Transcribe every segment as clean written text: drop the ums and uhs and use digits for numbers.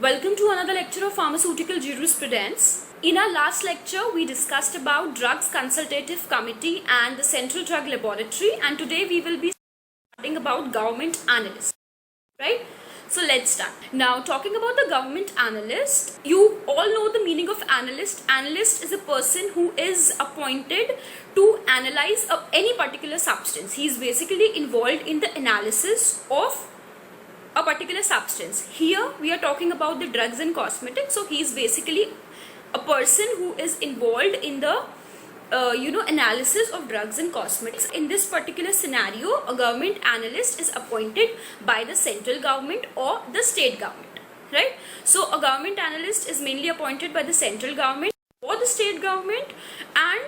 Welcome to another lecture of pharmaceutical jurisprudence. In our last lecture, we discussed about Drugs Consultative Committee and the Central Drug Laboratory, and today we will be studying about government analyst, right? So let's start. Now, talking about the government analyst, you all know the meaning of analyst. Analyst is a person who is appointed to analyze any particular substance. He is basically involved in the analysis of a particular substance. Here we are talking about the drugs and cosmetics, so he is basically a person who is involved in the analysis of drugs and cosmetics. In this particular scenario, a government analyst is appointed by the central government or the state government, right? So a government analyst is mainly appointed by the central government or the state government, and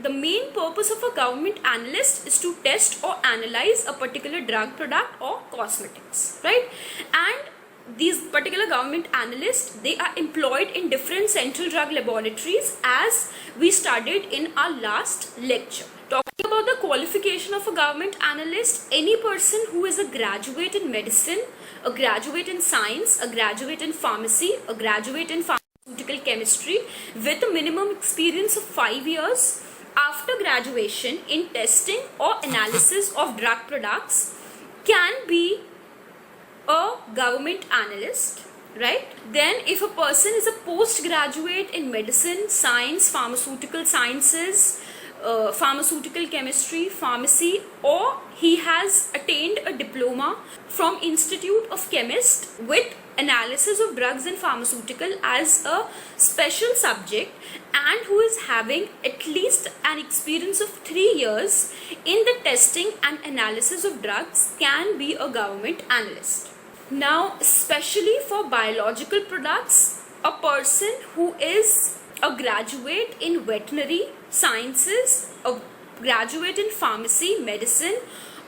the main purpose of a government analyst is to test or analyze a particular drug product or cosmetics, right? And these particular government analysts, they are employed in different central drug laboratories, as we studied in our last lecture. Talking about the qualification of a government analyst, any person who is a graduate in medicine, a graduate in science, a graduate in pharmacy, a graduate in pharmaceutical chemistry with a minimum experience of 5 years after graduation in testing or analysis of drug products can be a government analyst, right? Then if a person is a postgraduate in medicine, science, pharmaceutical sciences, pharmaceutical chemistry, pharmacy, or he has attained a diploma from Institute of Chemists with analysis of drugs and pharmaceutical as a special subject, and who is having at least an experience of 3 years in the testing and analysis of drugs, can be a government analyst. Now, especially for biological products, a person who is a graduate in veterinary sciences, a graduate in pharmacy, medicine,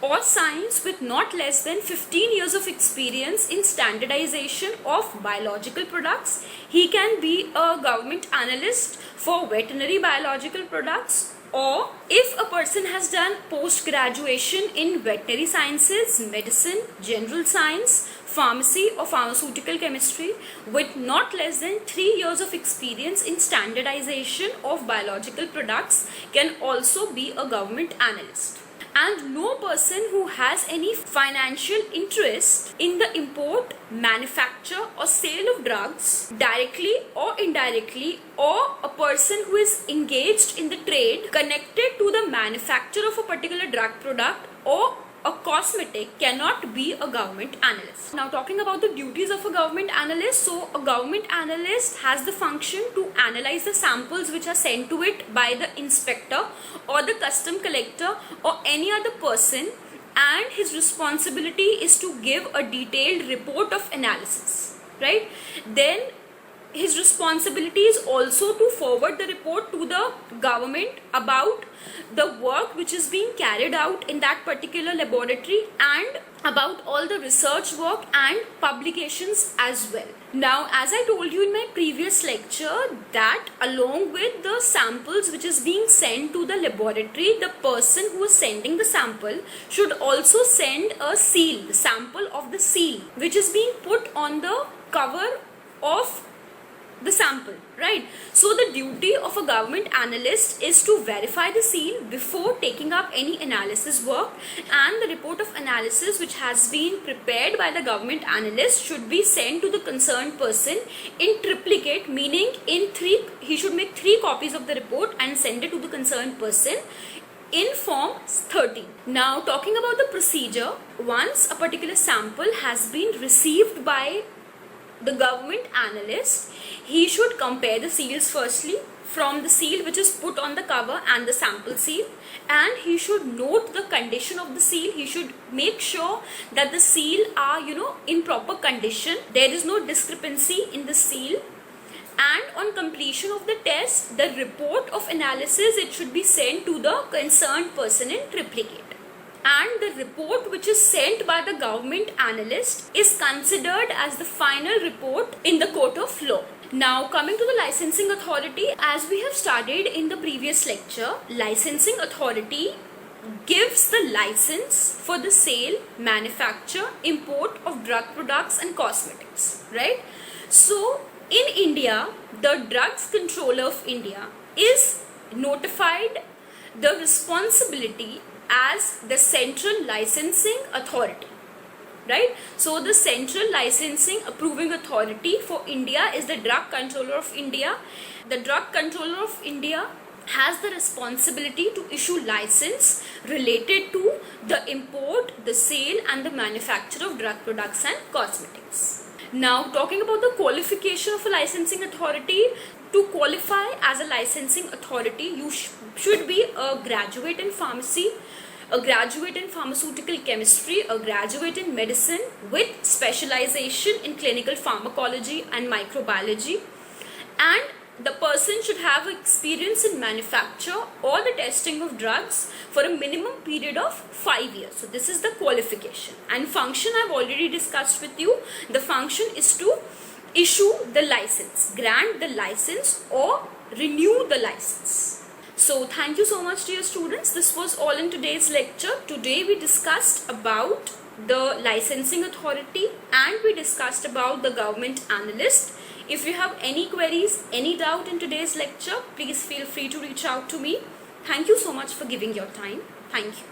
or science with not less than 15 years of experience in standardization of biological products, he can be a government analyst for veterinary biological products. Or if a person has done post graduation in veterinary sciences, medicine, general science, pharmacy, or pharmaceutical chemistry with not less than 3 years of experience in standardization of biological products, can also be a government analyst. And no person who has any financial interest in the import, manufacture, or sale of drugs directly or indirectly, or a person who is engaged in the trade connected to the manufacture of a particular drug product or a cosmetic, cannot be a government analyst. Now, talking about the duties of a government analyst, so a government analyst has the function to analyze the samples which are sent to it by the inspector or the custom collector or any other person, and his responsibility is to give a detailed report of analysis, right? Then his responsibility is also to forward the report to the government about the work which is being carried out in that particular laboratory, and about all the research work and publications as well. Now, as I told you in my previous lecture, that along with the samples which is being sent to the laboratory, the person who is sending the sample should also send a seal, the sample of the seal, which is being put on the cover of the sample, right? So the duty of a government analyst is to verify the seal before taking up any analysis work, and the report of analysis which has been prepared by the government analyst should be sent to the concerned person in triplicate, meaning he should make 3 copies of the report and send it to the concerned person in form 13. Now, talking about the procedure, once a particular sample has been received by the government analyst, he should compare the seals firstly from the seal which is put on the cover and the sample seal, and he should note the condition of the seal. He should make sure that the seal are in proper condition, there is no discrepancy in the seal, and on completion of the test, the report of analysis, it should be sent to the concerned person in triplicate. And the report which is sent by the government analyst is considered as the final report in the court of law. Now, coming to the licensing authority, as we have studied in the previous lecture, licensing authority gives the license for the sale, manufacture, import of drug products and cosmetics, right? So in India, the Drugs Controller of India is notified the responsibility as the central licensing authority, right? So the central licensing approving authority for India is the Drug Controller of India. The Drug Controller of India has the responsibility to issue license related to the import, the sale and the manufacture of drug products and cosmetics. Now talking about the qualification of a licensing authority, to qualify as a licensing authority you should be a graduate in pharmacy, a graduate in pharmaceutical chemistry, a graduate in medicine with specialization in clinical pharmacology and microbiology, and the person should have experience in manufacture or the testing of drugs for a minimum period of 5 years. So this is the qualification. And function I've already discussed with you. The function is to issue the license, grant the license or renew the license. So thank you so much dear students. This was all in today's lecture. Today we discussed about the licensing authority and we discussed about the government analyst. If you have any queries, any doubt in today's lecture, please feel free to reach out to me. Thank you so much for giving your time. Thank you.